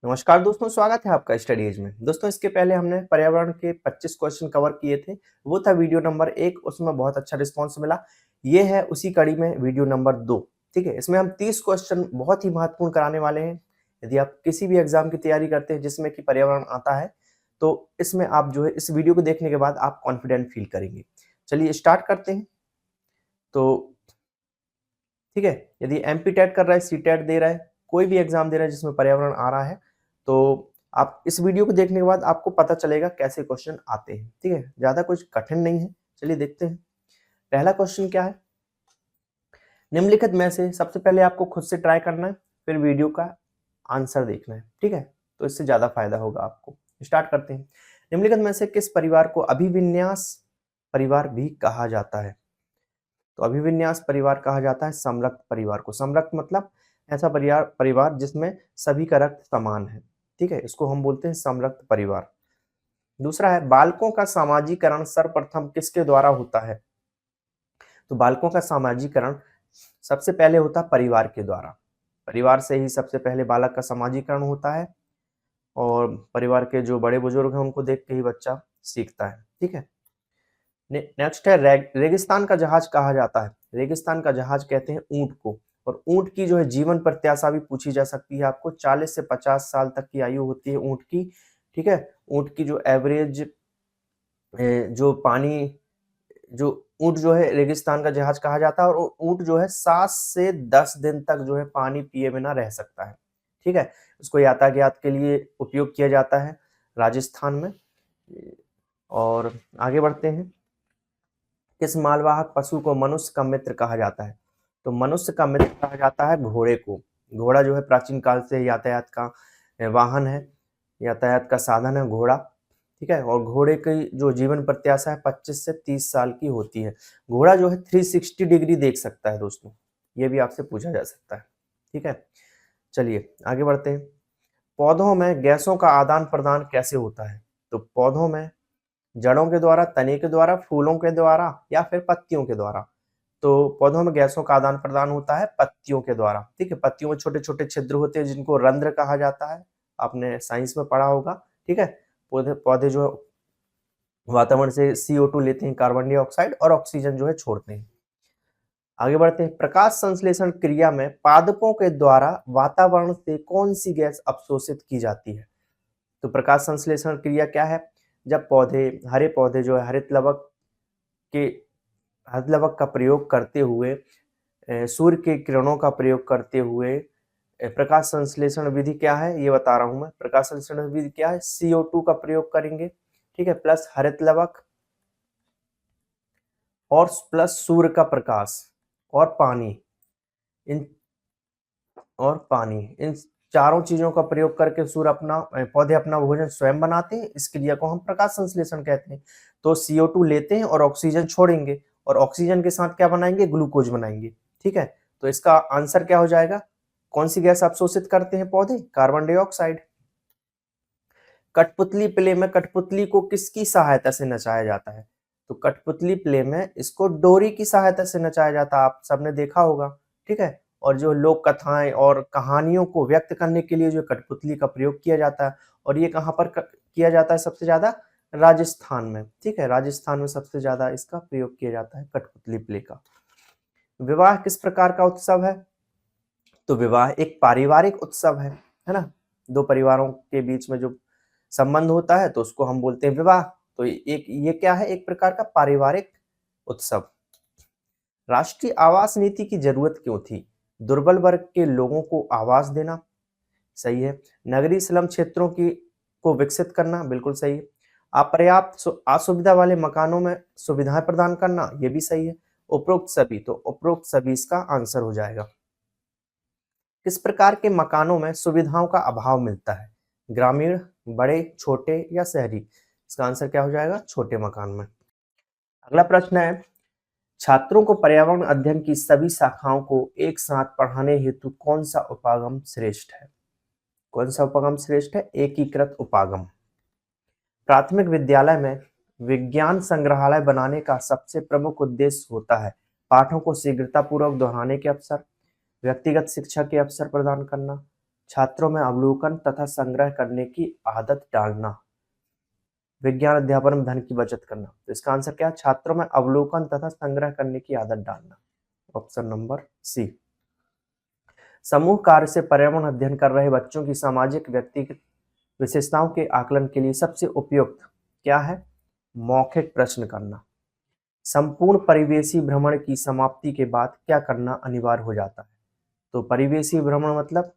नमस्कार दोस्तों, स्वागत है आपका स्टडीज में। दोस्तों, इसके पहले हमने पर्यावरण के 25 क्वेश्चन कवर किए थे। वो था वीडियो नंबर 1, उसमें बहुत अच्छा रिस्पांस मिला। ये है उसी कड़ी में वीडियो नंबर 2। ठीक है, इसमें हम 30 क्वेश्चन बहुत ही महत्वपूर्ण कराने वाले हैं। यदि आप किसी भी एग्जाम की तैयारी करते हैं जिसमें कि पर्यावरण आता है, तो इसमें आप जो है इस वीडियो को देखने के बाद आप कॉन्फिडेंट फील करेंगे। चलिए स्टार्ट करते हैं। तो ठीक है, यदि एमपी टेट कर रहा है, सी टेट दे रहा है, कोई भी एग्जाम दे रहा है जिसमें पर्यावरण आ रहा है, तो आप इस वीडियो को देखने के बाद आपको पता चलेगा कैसे क्वेश्चन आते हैं। ठीक है, ज्यादा कुछ कठिन नहीं है। चलिए देखते हैं पहला क्वेश्चन क्या है। निम्नलिखित में से सबसे पहले आपको खुद से ट्राई करना है, फिर वीडियो का आंसर देखना है। ठीक है, तो इससे ज्यादा फायदा होगा आपको। स्टार्ट करते हैं। निम्नलिखित में से किस परिवार को अभिविन्यास परिवार भी कहा जाता है? तो अभिविन्यास परिवार कहा जाता है समरक्त परिवार को। समरक्त मतलब ऐसा परिवार जिसमें सभी का रक्त समान है। ठीक है, इसको हम बोलते हैं समरक्त परिवार। दूसरा है, बालकों का सामाजिकरण सर्वप्रथम किसके द्वारा होता है? तो बालकों का सामाजिकरण सबसे पहले होता है परिवार के द्वारा। परिवार से ही सबसे पहले बालक का सामाजिकरण होता है, और परिवार के जो बड़े बुजुर्ग हैं उनको देख के ही बच्चा सीखता है। ठीक है, नेक्स्ट है, रेगिस्तान का जहाज कहा जाता है। रेगिस्तान का जहाज कहते हैं ऊंट को। और ऊंट की जो है जीवन प्रत्याशा भी पूछी जा सकती है आपको। 40 से 50 साल तक की आयु होती है ऊंट की। ठीक है, ऊंट की जो एवरेज जो पानी जो ऊंट जो है रेगिस्तान का जहाज कहा जाता है, और ऊंट जो है 7 से 10 दिन तक जो है पानी पिए बिना रह सकता है। ठीक है, उसको यातायात के लिए उपयोग किया जाता है राजस्थान में। और आगे बढ़ते हैं। किस मालवाहक पशु को मनुष्य का मित्र कहा जाता है? तो मनुष्य का मित्र कहा जाता है घोड़े को। घोड़ा जो है प्राचीन काल से यातायात का वाहन है, यातायात का साधन है घोड़ा। ठीक है, और घोड़े की जो जीवन प्रत्याशा है 25 से 30 साल की होती है। घोड़ा जो है 360 डिग्री देख सकता है दोस्तों, ये भी आपसे पूछा जा सकता है। ठीक है, चलिए आगे बढ़ते हैं। पौधों में गैसों का आदान प्रदान कैसे होता है? तो पौधों में जड़ों के द्वारा, तने के द्वारा, फूलों के द्वारा, या फिर पत्तियों के द्वारा। तो पौधों में गैसों का आदान प्रदान होता है पत्तियों के द्वारा। ठीक है, पत्तियों में छोटे छोटे छिद्र होते हैं जिनको रंध्र कहा जाता है, आपने साइंस में पढ़ा होगा। ठीक है, पौधे पौधे जो वातावरण से CO2 लेते हैं, कार्बन डाइऑक्साइड, और ऑक्सीजन जो है छोड़ते हैं। आगे बढ़ते हैं। प्रकाश संश्लेषण क्रिया में पादपों के द्वारा वातावरण से कौन सी गैस अवशोषित की जाती है? तो प्रकाश संश्लेषण क्रिया क्या है? जब हरे पौधे जो है के हरित लवक का प्रयोग करते हुए, सूर्य के किरणों का प्रयोग करते हुए, प्रकाश संश्लेषण विधि क्या है ये बता रहा हूं मैं। प्रकाश संश्लेषण विधि क्या है? CO2 का प्रयोग करेंगे, ठीक है, प्लस हरित लवक और प्लस सूर्य का प्रकाश और इन पानी, इन चारों चीजों का प्रयोग करके पौधे अपना भोजन स्वयं बनाते हैं। इस क्रिया को हम प्रकाश संश्लेषण कहते हैं। तो CO2 लेते हैं और ऑक्सीजन छोड़ेंगे, और ऑक्सीजन के साथ क्या बनाएंगे? ग्लूकोज बनाएंगे। ठीक है, तो इसका आंसर क्या हो जाएगा? कौन सी गैस अवशोषित करते हैं पौधे? Carbon dioxide. कठपुतली प्ले में कठपुतली को किसकी सहायता से नचाया जाता है? तो कठपुतली प्ले में इसको डोरी की सहायता से नचाया जाता है, आप सबने देखा होगा। ठीक है, और जो लोक कथाएं और कहानियों को व्यक्त करने के लिए जो कठपुतली का प्रयोग किया जाता है, और ये कहाँ पर किया जाता है सबसे ज्यादा? राजस्थान में। ठीक है, राजस्थान में सबसे ज्यादा इसका प्रयोग किया जाता है कठपुतली प्ले का। विवाह किस प्रकार का उत्सव है? तो विवाह एक पारिवारिक उत्सव है ना। दो परिवारों के बीच में जो संबंध होता है तो उसको हम बोलते हैं विवाह। तो ये क्या है? एक प्रकार का पारिवारिक उत्सव। राष्ट्रीय आवास नीति की जरूरत क्यों थी? दुर्बल वर्ग के लोगों को आवास देना, सही है। नगरीय स्लम क्षेत्रों की को विकसित करना, बिल्कुल सही है। अपर्याप्त असुविधा वाले मकानों में सुविधाएं प्रदान करना, ये भी सही है। उपरोक्त सभी, तो उपरोक्त सभी इसका आंसर हो जाएगा। किस प्रकार के मकानों में सुविधाओं का अभाव मिलता है? ग्रामीण, बड़े, छोटे, या शहरी? इसका आंसर क्या हो जाएगा? छोटे मकान में। अगला प्रश्न है, छात्रों को पर्यावरण अध्ययन की सभी शाखाओं को एक साथ पढ़ाने हेतु कौन सा उपागम श्रेष्ठ है? कौन सा उपागम श्रेष्ठ है? एकीकृत उपागम। प्राथमिक विद्यालय में विज्ञान संग्रहालय बनाने का सबसे प्रमुख उद्देश्य होता है पाठों को शीघ्रतापूर्वक दोहराने के अवसर, व्यक्तिगत शिक्षा के अवसर प्रदान करना, छात्रों में अवलोकन तथा संग्रह करने की आदत डालना। विज्ञान अध्यापन में धन की बचत करना। तो इसका आंसर क्या है? छात्रों में अवलोकन तथा संग्रह करने की आदत डालना। Option number C. समूह कार्य से पर्यावरण अध्ययन कर रहे बच्चों की सामाजिक व्यक्तिगत विशेषताओं के आकलन के लिए सबसे उपयुक्त क्या है? मौखिक प्रश्न करना। संपूर्ण परिवेशी भ्रमण की समाप्ति के बाद क्या करना अनिवार्य हो जाता है? तो परिवेशी भ्रमण मतलब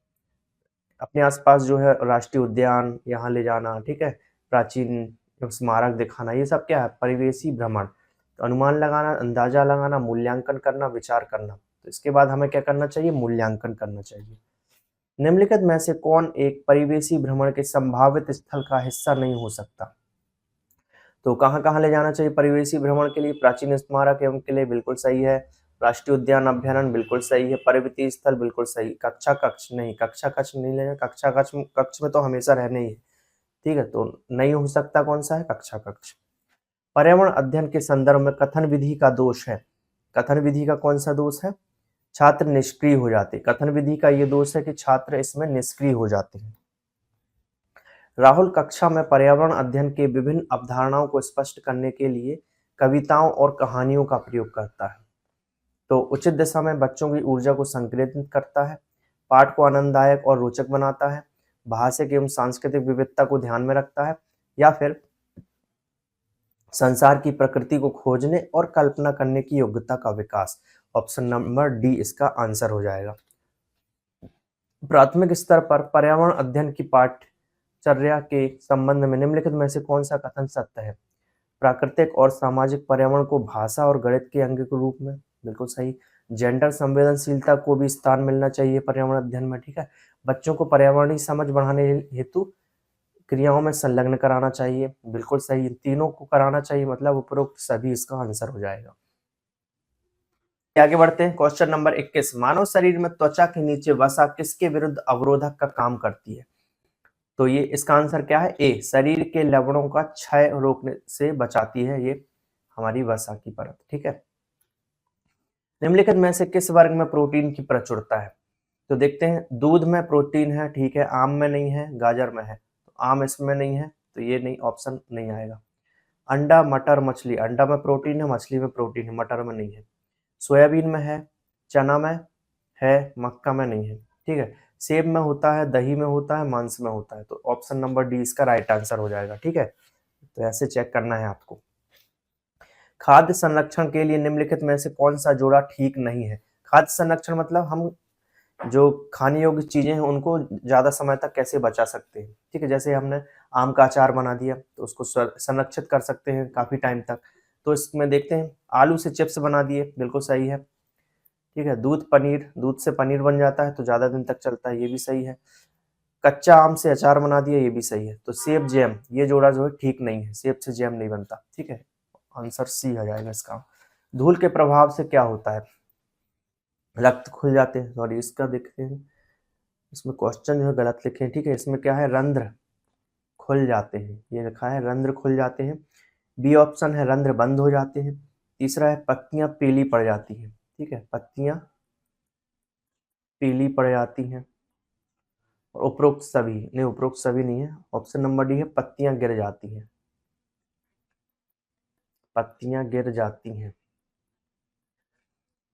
अपने आसपास जो है राष्ट्रीय उद्यान यहाँ ले जाना, ठीक है, प्राचीन स्मारक दिखाना, ये सब क्या है? परिवेशी भ्रमण। तो अनुमान लगाना, अंदाजा लगाना, मूल्यांकन करना, विचार करना। तो इसके बाद हमें क्या करना चाहिए? मूल्यांकन करना चाहिए। निम्नलिखित में से कौन एक परिवेशी भ्रमण के संभावित स्थल का हिस्सा नहीं हो सकता? तो कहाँ कहाँ ले जाना चाहिए परिवेशी भ्रमण के लिए? प्राचीन स्मारक एवं किले, बिल्कुल सही है। राष्ट्रीय उद्यान अभ्यारण्य, बिल्कुल सही है। पर्वतीय स्थल, बिल्कुल सही। कक्षा कक्ष नहीं, कक्षा कक्ष नहीं लेना। कक्षा कक्ष में तो हमेशा रहने ही है, ठीक है, तो नहीं हो सकता। कौन सा है? कक्षा कक्ष। पर्यावरण अध्ययन के संदर्भ में कथन विधि का दोष है। कथन विधि का कौन सा दोष है? छात्र निष्क्रिय हो जाते। कथन विधि का ये दोष है कि छात्र इसमें निष्क्रिय हो जाते हैं। राहुल कक्षा में पर्यावरण अध्ययन के विभिन्न अवधारणाओं को स्पष्ट करने के लिए कविताओं और कहानियों का प्रयोग करता है। तो उचित दिशा में बच्चों की ऊर्जा को संकेंद्रित करता है, पाठ को आनंददायक और रोचक बनाता है, भाषिक एवं सांस्कृतिक विविधता को ध्यान में रखता है, या फिर संसार की प्रकृति को खोजने और कल्पना करने की योग्यता का विकास। ऑप्शन नंबर डी इसका आंसर हो जाएगा। प्राथमिक स्तर पर पर्यावरण अध्ययन की पाठचर्या के संबंध में निम्नलिखित में से कौन सा कथन सत्य है? प्राकृतिक और सामाजिक पर्यावरण को भाषा और गणित के अंग के रूप में, बिल्कुल सही। जेंडर संवेदनशीलता को भी स्थान मिलना चाहिए पर्यावरण अध्ययन में, ठीक है। बच्चों को पर्यावरणीय समझ बढ़ाने हेतु क्रियाओं में संलग्न कराना चाहिए, बिल्कुल सही। इन तीनों को कराना चाहिए, मतलब उपरोक्त सभी इसका आंसर हो जाएगा। आगे बढ़ते हैं। Question number 21। मानव शरीर में त्वचा के नीचे वसा किसके विरुद्ध अवरोधक का काम करती है? तो ये इसका आंसर क्या है? ए, शरीर के लवणों का क्षय रोकने से बचाती है ये हमारी वसा की परत, ठीक है। निम्नलिखित में से किस वर्ग में प्रोटीन की प्रचुरता है? तो देखते हैं। दूध में प्रोटीन है, ठीक है, आम में नहीं है, गाजर में है। तो आम इसमें नहीं है, तो ये नहीं, ऑप्शन नहीं आएगा। अंडा, मटर, मछली। अंडा में प्रोटीन है, मछली में प्रोटीन है, मटर में नहीं है। सोयाबीन में है, चना में है, मक्का में नहीं है, ठीक है। सेब में होता है, दही में होता है, मांस में होता है। तो ऑप्शन नंबर डी इसका राइट आंसर हो जाएगा, ठीक है। तो ऐसे चेक करना है आपको। खाद्य संरक्षण के लिए निम्नलिखित में से कौन सा जोड़ा ठीक नहीं है? खाद्य संरक्षण मतलब हम जो खाने योग्य चीजें हैं उनको ज्यादा समय तक कैसे बचा सकते हैं, ठीक है। जैसे हमने आम का अचार बना दिया तो उसको संरक्षित कर सकते हैं काफी टाइम तक। तो इसमें देखते हैं, आलू से चिप्स बना दिए, बिल्कुल सही है, ठीक है। दूध, पनीर, दूध से पनीर बन जाता है तो ज्यादा दिन तक चलता है, ये भी सही है। कच्चा आम से अचार बना दिया, ये भी सही है। तो सेब जैम, ये जोड़ा जो है ठीक नहीं है, सेब से जैम नहीं बनता, ठीक है। आंसर सी आ जाएगा इसका। धूल के प्रभाव से क्या होता है? रक्त खुल जाते हैं। सॉरी, इसका देखते हैं, इसमें क्वेश्चन जो है गलत लिखे हैं, ठीक है। इसमें क्या है? रंध्र खुल जाते हैं, ये लिखा है रंध्र खुल जाते हैं। बी ऑप्शन है रंध्र बंद हो जाते हैं। तीसरा है पत्तियां पीली पड़ जाती हैं, ठीक है, पत्तियां पीली पड़ जाती हैं। और उपरोक्त सभी नहीं, उपरोक्त सभी नहीं है। ऑप्शन नंबर डी है पत्तियां गिर जाती हैं, पत्तियां गिर जाती हैं।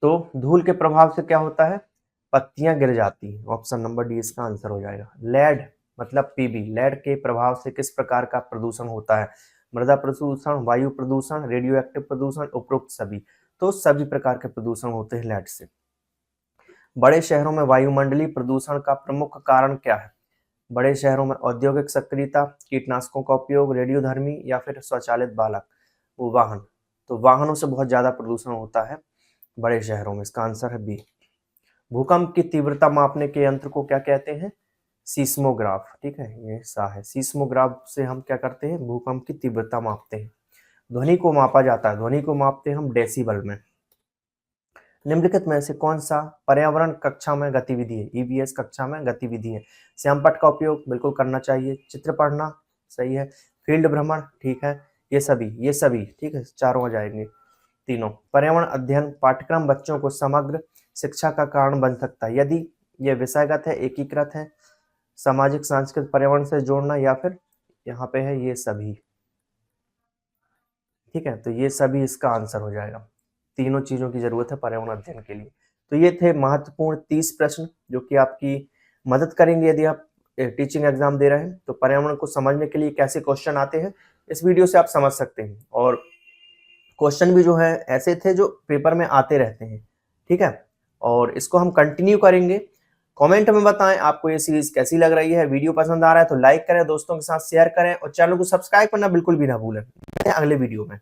तो धूल के प्रभाव से क्या होता है? पत्तियां गिर जाती हैं। ऑप्शन नंबर डी इसका आंसर हो जाएगा। लेड मतलब पीबी, लेड के प्रभाव से किस प्रकार का प्रदूषण होता है? मृदा प्रदूषण, वायु प्रदूषण, रेडियो एक्टिव प्रदूषण, उपरोक्त सभी। तो सभी प्रकार के प्रदूषण होते हैं लेड से। बड़े शहरों में वायुमंडलीय प्रदूषण का प्रमुख कारण क्या है? बड़े शहरों में औद्योगिक सक्रियता, कीटनाशकों का उपयोग, रेडियोधर्मी, या फिर स्वचालित बालक वाहन। तो वाहनों से बहुत ज्यादा प्रदूषण होता है बड़े शहरों में। इसका आंसर है बी। भूकंप की तीव्रता मापने के यंत्र को क्या कहते हैं? सीस्मोग्राफ, ठीक है, ये सा है। सीस्मोग्राफ से हम क्या करते हैं? भूकंप की तीव्रता मापते हैं। ध्वनि को मापा जाता है, ध्वनि को मापते हैं हम डेसिबल में। निम्नलिखित में से कौन सा पर्यावरण कक्षा में गतिविधि है? ईवीएस कक्षा में गतिविधि है। श्यामपट्ट का उपयोग बिल्कुल करना चाहिए। चित्र पढ़ना सही है। फील्ड भ्रमण, ठीक है। ये सभी ठीक है, चारों आ जाएंगे तीनों। पर्यावरण अध्ययन पाठ्यक्रम बच्चों को समग्र शिक्षा का कारण बन सकता है यदि ये विषयगत है, एकीकृत है, सामाजिक सांस्कृतिक पर्यावरण से जोड़ना, या फिर यहाँ पे है ये सभी। ठीक है, तो ये सभी इसका आंसर हो जाएगा। तीनों चीजों की जरूरत है पर्यावरण अध्ययन के लिए। तो ये थे महत्वपूर्ण 30 प्रश्न जो कि आपकी मदद करेंगे यदि आप टीचिंग एग्जाम दे रहे हैं। तो पर्यावरण को समझने के लिए कैसे क्वेश्चन आते हैं इस वीडियो से आप समझ सकते हैं, और क्वेश्चन भी जो है ऐसे थे जो पेपर में आते रहते हैं। ठीक है, और इसको हम कंटिन्यू करेंगे। कमेंट में बताएं आपको ये सीरीज कैसी लग रही है। वीडियो पसंद आ रहा है तो लाइक करें, दोस्तों के साथ शेयर करें, और चैनल को सब्सक्राइब करना बिल्कुल भी ना भूलें। अगले वीडियो में।